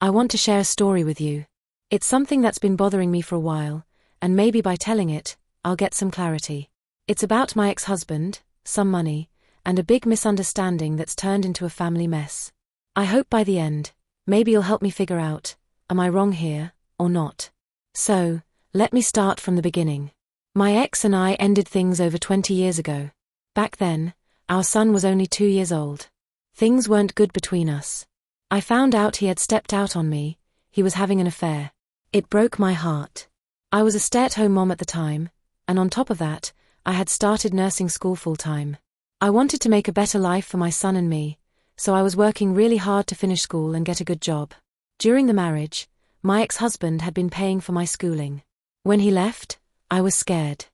I want to share a story with you. It's something that's been bothering me for a while, and maybe by telling it, I'll get some clarity. It's about my ex-husband, some money, and a big misunderstanding that's turned into a family mess. I hope by the end, maybe you'll help me figure out, am I wrong here, or not? So, let me start from the beginning. My ex and I ended things over 20 years ago. Back then, our son was only 2 years old. Things weren't good between us. I found out he had stepped out on me, he was having an affair. It broke my heart. I was a stay-at-home mom at the time, and on top of that, I had started nursing school full-time. I wanted to make a better life for my son and me, so I was working really hard to finish school and get a good job. During the marriage, my ex-husband had been paying for my schooling. When he left, I was scared.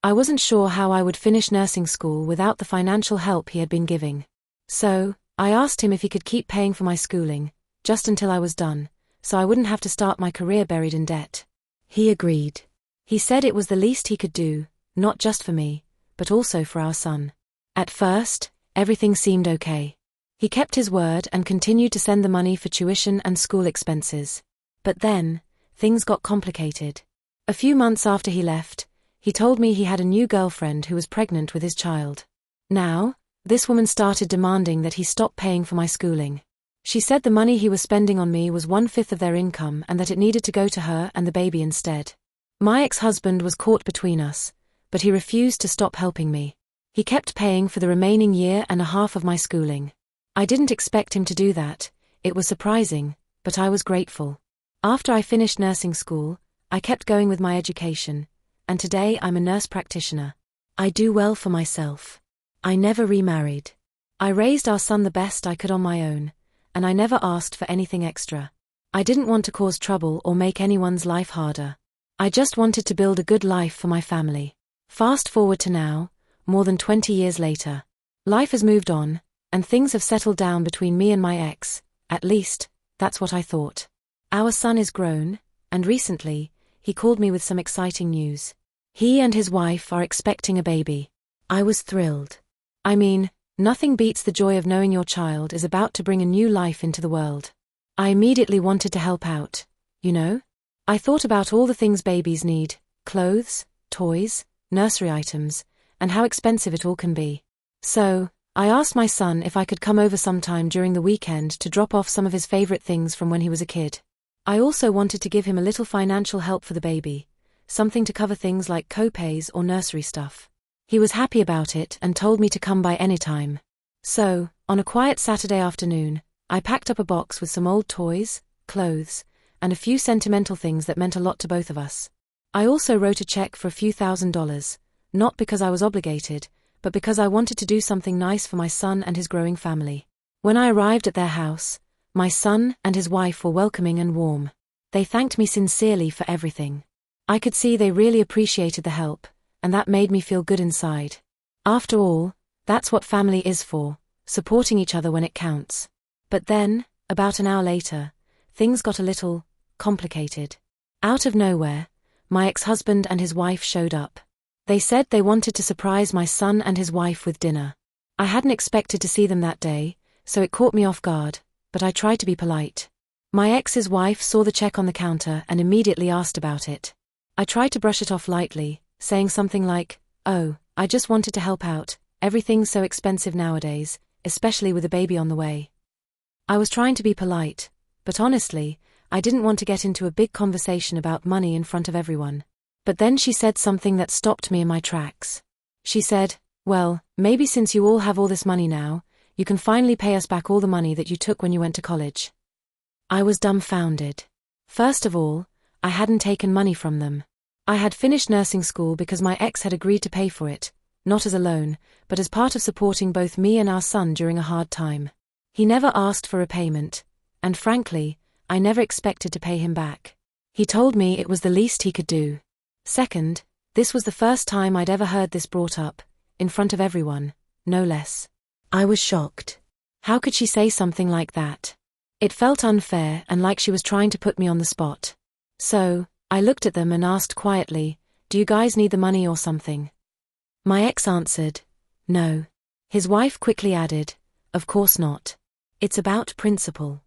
I wasn't sure how I would finish nursing school without the financial help he had been giving. So, I asked him if he could keep paying for my schooling, just until I was done, so I wouldn't have to start my career buried in debt. He agreed. He said it was the least he could do, not just for me, but also for our son. At first, everything seemed okay. He kept his word and continued to send the money for tuition and school expenses. But then, things got complicated. A few months after he left, he told me he had a new girlfriend who was pregnant with his child. Now, this woman started demanding that he stop paying for my schooling. She said the money he was spending on me was 1/5 of their income and that it needed to go to her and the baby instead. My ex-husband was caught between us, but he refused to stop helping me. He kept paying for the remaining 1.5 years of my schooling. I didn't expect him to do that, it was surprising, but I was grateful. After I finished nursing school, I kept going with my education, and today I'm a nurse practitioner. I do well for myself. I never remarried. I raised our son the best I could on my own, and I never asked for anything extra. I didn't want to cause trouble or make anyone's life harder. I just wanted to build a good life for my family. Fast forward to now, more than 20 years later. Life has moved on, and things have settled down between me and my ex, at least, that's what I thought. Our son is grown, and recently, he called me with some exciting news. He and his wife are expecting a baby. I was thrilled. I mean, nothing beats the joy of knowing your child is about to bring a new life into the world. I immediately wanted to help out, you know? I thought about all the things babies need, clothes, toys, nursery items, and how expensive it all can be. So, I asked my son if I could come over sometime during the weekend to drop off some of his favorite things from when he was a kid. I also wanted to give him a little financial help for the baby, something to cover things like co-pays or nursery stuff. He was happy about it and told me to come by anytime. So, on a quiet Saturday afternoon, I packed up a box with some old toys, clothes, and a few sentimental things that meant a lot to both of us. I also wrote a check for a few $1,000s, not because I was obligated, but because I wanted to do something nice for my son and his growing family. When I arrived at their house, my son and his wife were welcoming and warm. They thanked me sincerely for everything. I could see they really appreciated the help, and that made me feel good inside. After all, that's what family is for, supporting each other when it counts. But then, about an hour later, things got a little complicated. Out of nowhere, my ex-husband and his wife showed up. They said they wanted to surprise my son and his wife with dinner. I hadn't expected to see them that day, so it caught me off guard, but I tried to be polite. My ex's wife saw the check on the counter and immediately asked about it. I tried to brush it off lightly, saying something like, "Oh, I just wanted to help out, everything's so expensive nowadays, especially with a baby on the way." I was trying to be polite, but honestly, I didn't want to get into a big conversation about money in front of everyone. But then she said something that stopped me in my tracks. She said, "Well, maybe since you all have all this money now, you can finally pay us back all the money that you took when you went to college." I was dumbfounded. First of all, I hadn't taken money from them. I had finished nursing school because my ex had agreed to pay for it, not as a loan, but as part of supporting both me and our son during a hard time. He never asked for repayment, and frankly, I never expected to pay him back. He told me it was the least he could do. Second, this was the first time I'd ever heard this brought up, in front of everyone, no less. I was shocked. How could she say something like that? It felt unfair and like she was trying to put me on the spot. So, I looked at them and asked quietly, "Do you guys need the money or something?" My ex answered, "No." His wife quickly added, "Of course not. It's about principle."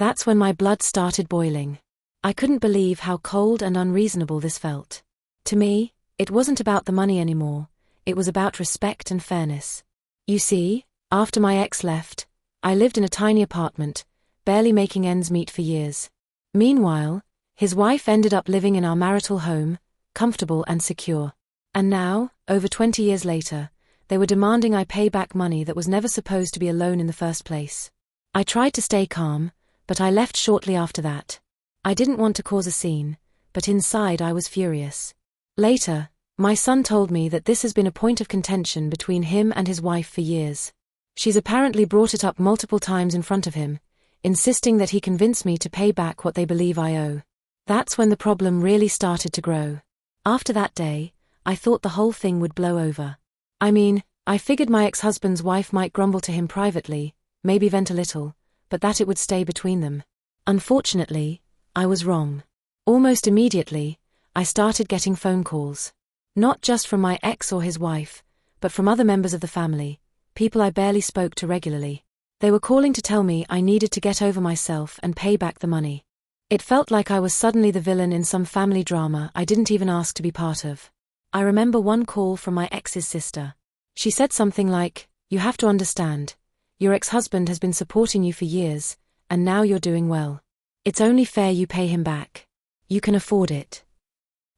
That's when my blood started boiling. I couldn't believe how cold and unreasonable this felt. To me, it wasn't about the money anymore, it was about respect and fairness. You see, after my ex left, I lived in a tiny apartment, barely making ends meet for years. Meanwhile, his wife ended up living in our marital home, comfortable and secure. And now, over 20 years later, they were demanding I pay back money that was never supposed to be a loan in the first place. I tried to stay calm, but I left shortly after that. I didn't want to cause a scene, but inside I was furious. Later, my son told me that this has been a point of contention between him and his wife for years. She's apparently brought it up multiple times in front of him, insisting that he convince me to pay back what they believe I owe. That's when the problem really started to grow. After that day, I thought the whole thing would blow over. I mean, I figured my ex-husband's wife might grumble to him privately, maybe vent a little, but that it would stay between them. Unfortunately, I was wrong. Almost immediately, I started getting phone calls. Not just from my ex or his wife, but from other members of the family, people I barely spoke to regularly. They were calling to tell me I needed to get over myself and pay back the money. It felt like I was suddenly the villain in some family drama I didn't even ask to be part of. I remember one call from my ex's sister. She said something like, "You have to understand. Your ex-husband has been supporting you for years, and now you're doing well. It's only fair you pay him back. You can afford it."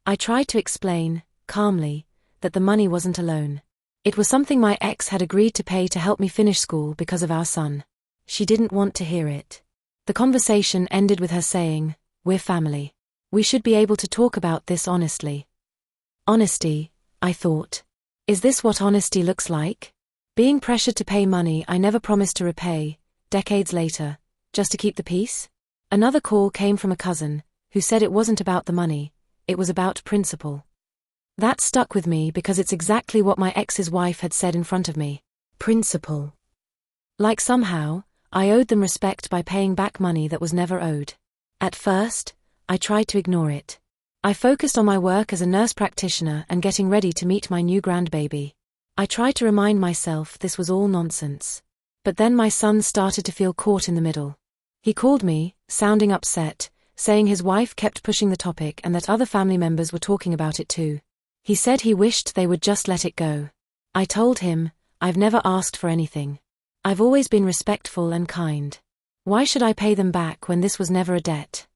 I tried to explain, calmly, that the money wasn't a loan. It was something my ex had agreed to pay to help me finish school because of our son. She didn't want to hear it. The conversation ended with her saying, "We're family. We should be able to talk about this honestly." Honesty, I thought. Is this what honesty looks like? Being pressured to pay money I never promised to repay, decades later, just to keep the peace? Another call came from a cousin, who said it wasn't about the money, it was about principle. That stuck with me because it's exactly what my ex's wife had said in front of me. Principle. Like somehow, I owed them respect by paying back money that was never owed. At first, I tried to ignore it. I focused on my work as a nurse practitioner and getting ready to meet my new grandbaby. I tried to remind myself this was all nonsense. But then my son started to feel caught in the middle. He called me, sounding upset, saying his wife kept pushing the topic and that other family members were talking about it too. He said he wished they would just let it go. I told him, I've never asked for anything. I've always been respectful and kind. Why should I pay them back when this was never a debt?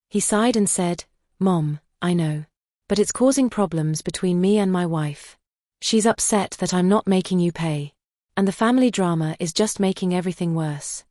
He sighed and said, "Mom, I know. But it's causing problems between me and my wife. She's upset that I'm not making you pay. And the family drama is just making everything worse."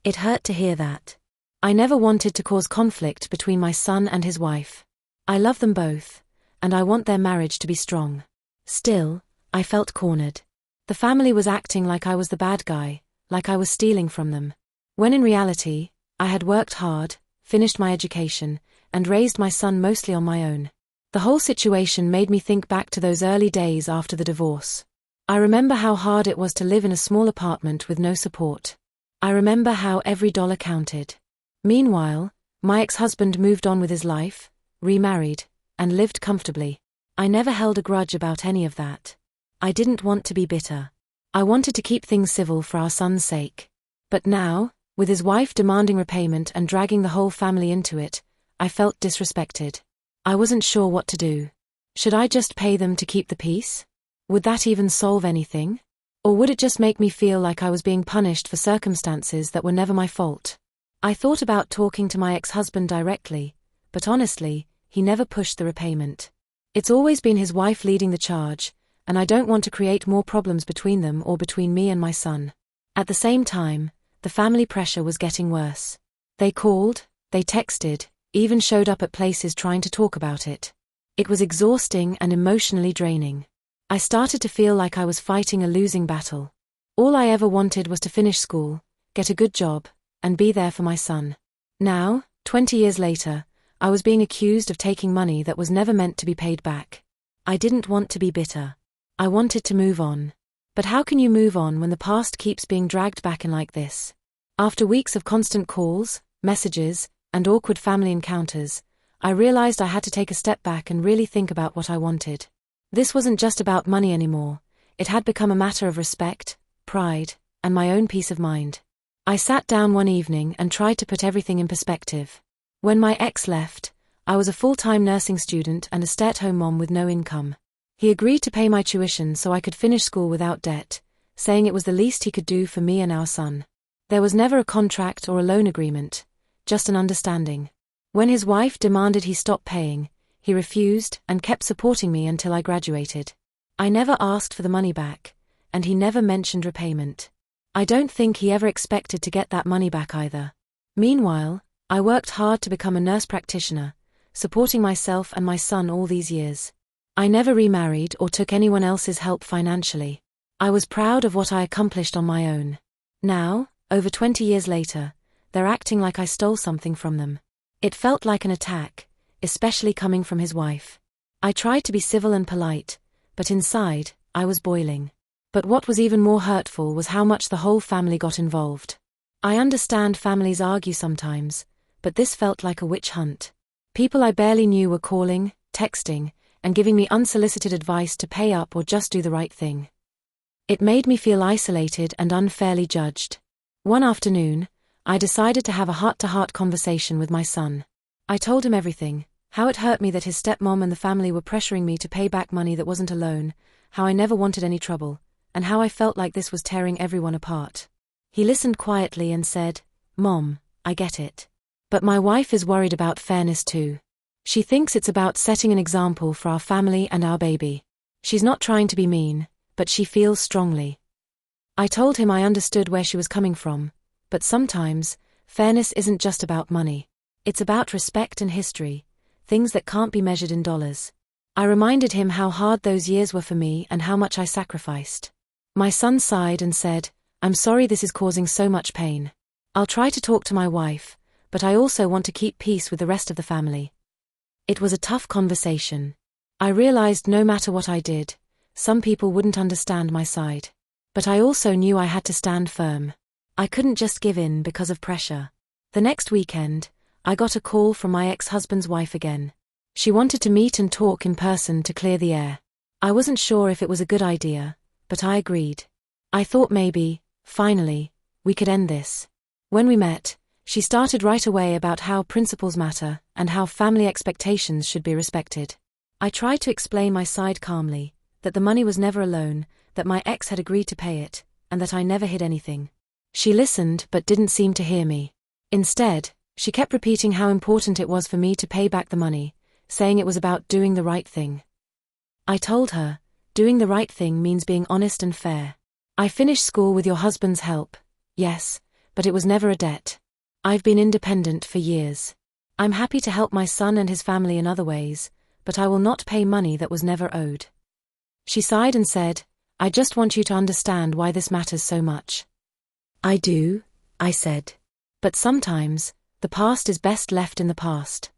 It hurt to hear that. I never wanted to cause conflict between my son and his wife. I love them both, and I want their marriage to be strong. Still, I felt cornered. The family was acting like I was the bad guy, like I was stealing from them. When in reality, I had worked hard, finished my education, and raised my son mostly on my own. The whole situation made me think back to those early days after the divorce. I remember how hard it was to live in a small apartment with no support. I remember how every dollar counted. Meanwhile, my ex-husband moved on with his life, remarried, and lived comfortably. I never held a grudge about any of that. I didn't want to be bitter. I wanted to keep things civil for our son's sake. But now, with his wife demanding repayment and dragging the whole family into it, I felt disrespected. I wasn't sure what to do. Should I just pay them to keep the peace? Would that even solve anything? Or would it just make me feel like I was being punished for circumstances that were never my fault? I thought about talking to my ex-husband directly, but honestly, he never pushed the repayment. It's always been his wife leading the charge, and I don't want to create more problems between them or between me and my son. At the same time, the family pressure was getting worse. They called, they texted, even showed up at places trying to talk about it. It was exhausting and emotionally draining. I started to feel like I was fighting a losing battle. All I ever wanted was to finish school, get a good job, and be there for my son. Now, 20 years later, I was being accused of taking money that was never meant to be paid back. I didn't want to be bitter. I wanted to move on. But how can you move on when the past keeps being dragged back in like this? After weeks of constant calls, messages, and awkward family encounters, I realized I had to take a step back and really think about what I wanted. This wasn't just about money anymore, it had become a matter of respect, pride, and my own peace of mind. I sat down one evening and tried to put everything in perspective. When my ex left, I was a full-time nursing student and a stay-at-home mom with no income. He agreed to pay my tuition so I could finish school without debt, saying it was the least he could do for me and our son. There was never a contract or a loan agreement, just an understanding. When his wife demanded he stop paying, he refused and kept supporting me until I graduated. I never asked for the money back, and he never mentioned repayment. I don't think he ever expected to get that money back either. Meanwhile, I worked hard to become a nurse practitioner, supporting myself and my son all these years. I never remarried or took anyone else's help financially. I was proud of what I accomplished on my own. Now, over 20 years later, they're acting like I stole something from them. It felt like an attack, especially coming from his wife. I tried to be civil and polite, but inside, I was boiling. But what was even more hurtful was how much the whole family got involved. I understand families argue sometimes, but this felt like a witch hunt. People I barely knew were calling, texting, and giving me unsolicited advice to pay up or just do the right thing. It made me feel isolated and unfairly judged. One afternoon, I decided to have a heart-to-heart conversation with my son. I told him everything, how it hurt me that his stepmom and the family were pressuring me to pay back money that wasn't a loan, how I never wanted any trouble, and how I felt like this was tearing everyone apart. He listened quietly and said, "Mom, I get it. But my wife is worried about fairness too. She thinks it's about setting an example for our family and our baby. She's not trying to be mean, but she feels strongly." I told him I understood where she was coming from, but sometimes, fairness isn't just about money. It's about respect and history, things that can't be measured in dollars. I reminded him how hard those years were for me and how much I sacrificed. My son sighed and said, "I'm sorry this is causing so much pain. I'll try to talk to my wife, but I also want to keep peace with the rest of the family." It was a tough conversation. I realized no matter what I did, some people wouldn't understand my side. But I also knew I had to stand firm. I couldn't just give in because of pressure. The next weekend, I got a call from my ex-husband's wife again. She wanted to meet and talk in person to clear the air. I wasn't sure if it was a good idea, but I agreed. I thought maybe, finally, we could end this. When we met, she started right away about how principles matter and how family expectations should be respected. I tried to explain my side calmly, that the money was never a loan, that my ex had agreed to pay it, and that I never hid anything. She listened but didn't seem to hear me. Instead, she kept repeating how important it was for me to pay back the money, saying it was about doing the right thing. I told her, doing the right thing means being honest and fair. I finished school with your husband's help, yes, but it was never a debt. I've been independent for years. I'm happy to help my son and his family in other ways, but I will not pay money that was never owed. She sighed and said, "I just want you to understand why this matters so much." "I do," I said. "But sometimes, the past is best left in the past."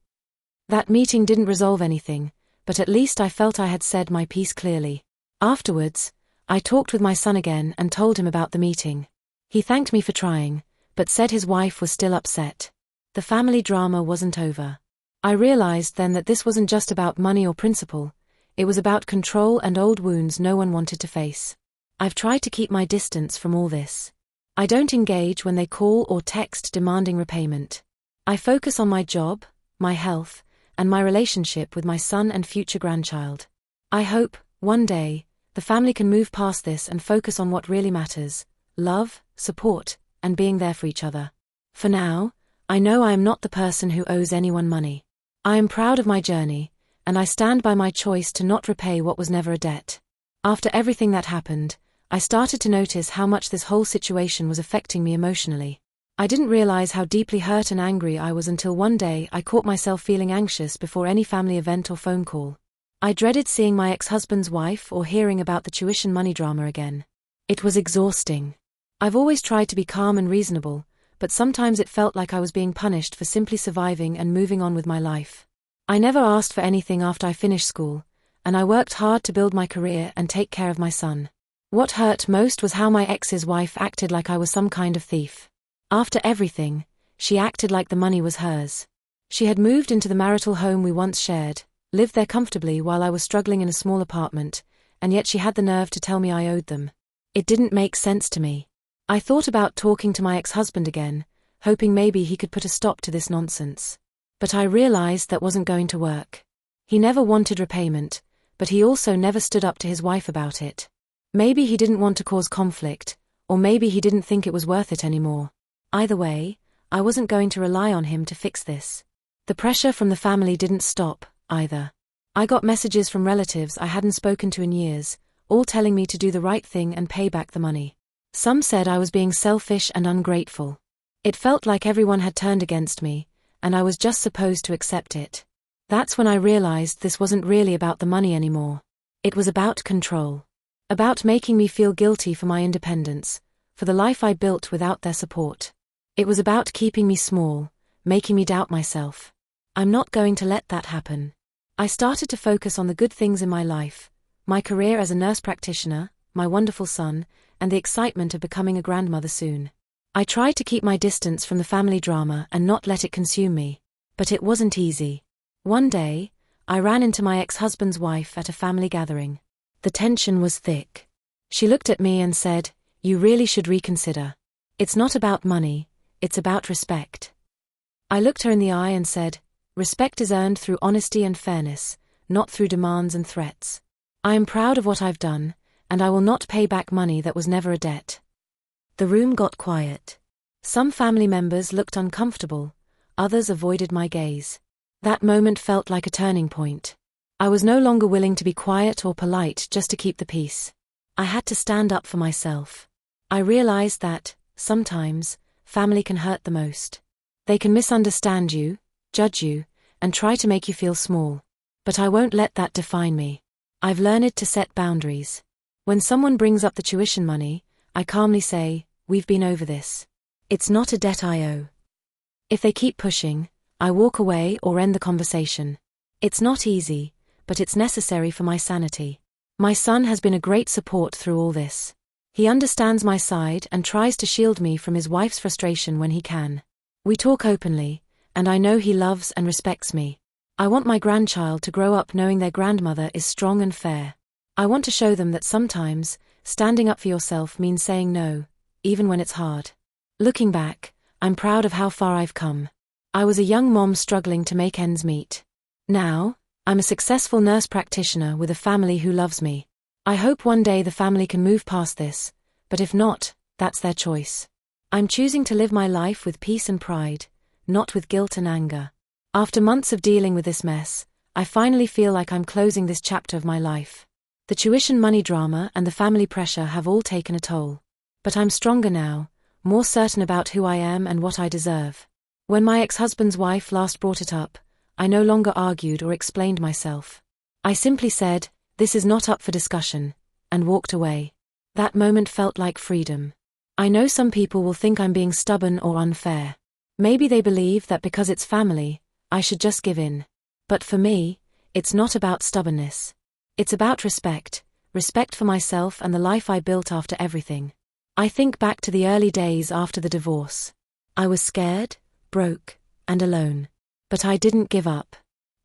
That meeting didn't resolve anything, but at least I felt I had said my piece clearly. Afterwards, I talked with my son again and told him about the meeting. He thanked me for trying, but said his wife was still upset. The family drama wasn't over. I realized then that this wasn't just about money or principle, it was about control and old wounds no one wanted to face. I've tried to keep my distance from all this. I don't engage when they call or text demanding repayment. I focus on my job, my health, and my relationship with my son and future grandchild. I hope, one day, the family can move past this and focus on what really matters: love, support, and being there for each other. For now, I know I am not the person who owes anyone money. I am proud of my journey, and I stand by my choice to not repay what was never a debt. After everything that happened, I started to notice how much this whole situation was affecting me emotionally. I didn't realize how deeply hurt and angry I was until one day I caught myself feeling anxious before any family event or phone call. I dreaded seeing my ex-husband's wife or hearing about the tuition money drama again. It was exhausting. I've always tried to be calm and reasonable, but sometimes it felt like I was being punished for simply surviving and moving on with my life. I never asked for anything after I finished school, and I worked hard to build my career and take care of my son. What hurt most was how my ex's wife acted like I was some kind of thief. After everything, she acted like the money was hers. She had moved into the marital home we once shared, lived there comfortably while I was struggling in a small apartment, and yet she had the nerve to tell me I owed them. It didn't make sense to me. I thought about talking to my ex-husband again, hoping maybe he could put a stop to this nonsense. But I realized that wasn't going to work. He never wanted repayment, but he also never stood up to his wife about it. Maybe he didn't want to cause conflict, or maybe he didn't think it was worth it anymore. Either way, I wasn't going to rely on him to fix this. The pressure from the family didn't stop, either. I got messages from relatives I hadn't spoken to in years, all telling me to do the right thing and pay back the money. Some said I was being selfish and ungrateful. It felt like everyone had turned against me, and I was just supposed to accept it. That's when I realized this wasn't really about the money anymore. It was about control. About making me feel guilty for my independence, for the life I built without their support. It was about keeping me small, making me doubt myself. I'm not going to let that happen. I started to focus on the good things in my life, my career as a nurse practitioner, my wonderful son, and the excitement of becoming a grandmother soon. I tried to keep my distance from the family drama and not let it consume me. But it wasn't easy. One day, I ran into my ex-husband's wife at a family gathering. The tension was thick. She looked at me and said, "You really should reconsider. It's not about money, it's about respect." I looked her in the eye and said, "Respect is earned through honesty and fairness, not through demands and threats. I am proud of what I've done, and I will not pay back money that was never a debt." The room got quiet. Some family members looked uncomfortable, others avoided my gaze. That moment felt like a turning point. I was no longer willing to be quiet or polite just to keep the peace. I had to stand up for myself. I realized that, sometimes, family can hurt the most. They can misunderstand you, judge you, and try to make you feel small. But I won't let that define me. I've learned to set boundaries. When someone brings up the tuition money, I calmly say, "We've been over this. It's not a debt I owe." If they keep pushing, I walk away or end the conversation. It's not easy, but it's necessary for my sanity. My son has been a great support through all this. He understands my side and tries to shield me from his wife's frustration when he can. We talk openly, and I know he loves and respects me. I want my grandchild to grow up knowing their grandmother is strong and fair. I want to show them that sometimes, standing up for yourself means saying no, even when it's hard. Looking back, I'm proud of how far I've come. I was a young mom struggling to make ends meet. Now, I'm a successful nurse practitioner with a family who loves me. I hope one day the family can move past this, but if not, that's their choice. I'm choosing to live my life with peace and pride, not with guilt and anger. After months of dealing with this mess, I finally feel like I'm closing this chapter of my life. The tuition money drama and the family pressure have all taken a toll. But I'm stronger now, more certain about who I am and what I deserve. When my ex-husband's wife last brought it up, I no longer argued or explained myself. I simply said, "This is not up for discussion," and walked away. That moment felt like freedom. I know some people will think I'm being stubborn or unfair. Maybe they believe that because it's family, I should just give in. But for me, it's not about stubbornness. It's about respect for myself and the life I built after everything. I think back to the early days after the divorce. I was scared, broke, and alone. But I didn't give up.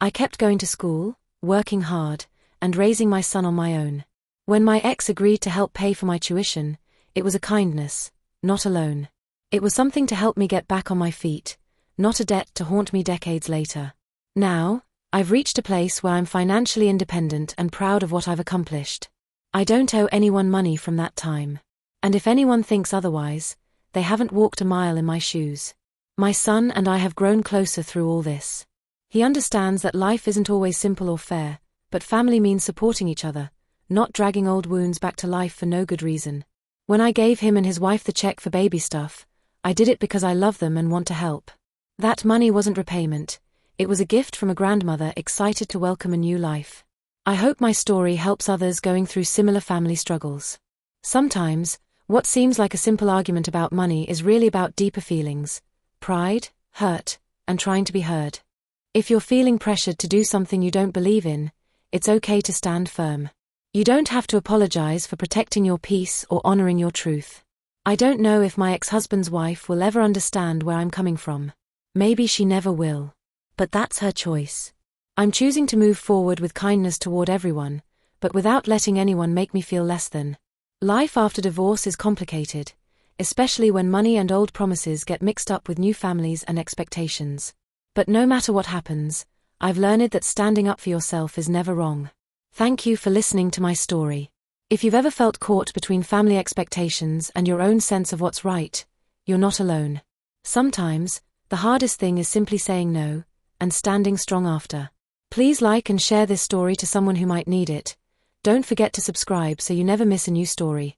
I kept going to school, working hard, and raising my son on my own. When my ex agreed to help pay for my tuition, it was a kindness, not a loan. It was something to help me get back on my feet, not a debt to haunt me decades later. Now, I've reached a place where I'm financially independent and proud of what I've accomplished. I don't owe anyone money from that time. And if anyone thinks otherwise, they haven't walked a mile in my shoes. My son and I have grown closer through all this. He understands that life isn't always simple or fair, but family means supporting each other, not dragging old wounds back to life for no good reason. When I gave him and his wife the check for baby stuff, I did it because I love them and want to help. That money wasn't repayment, it was a gift from a grandmother excited to welcome a new life. I hope my story helps others going through similar family struggles. Sometimes, what seems like a simple argument about money is really about deeper feelings, pride, hurt, and trying to be heard. If you're feeling pressured to do something you don't believe in, it's okay to stand firm. You don't have to apologize for protecting your peace or honoring your truth. I don't know if my ex-husband's wife will ever understand where I'm coming from. Maybe she never will. But that's her choice. I'm choosing to move forward with kindness toward everyone, but without letting anyone make me feel less than. Life after divorce is complicated, especially when money and old promises get mixed up with new families and expectations. But no matter what happens, I've learned that standing up for yourself is never wrong. Thank you for listening to my story. If you've ever felt caught between family expectations and your own sense of what's right, you're not alone. Sometimes, the hardest thing is simply saying no, and standing strong after. Please like and share this story to someone who might need it. Don't forget to subscribe so you never miss a new story.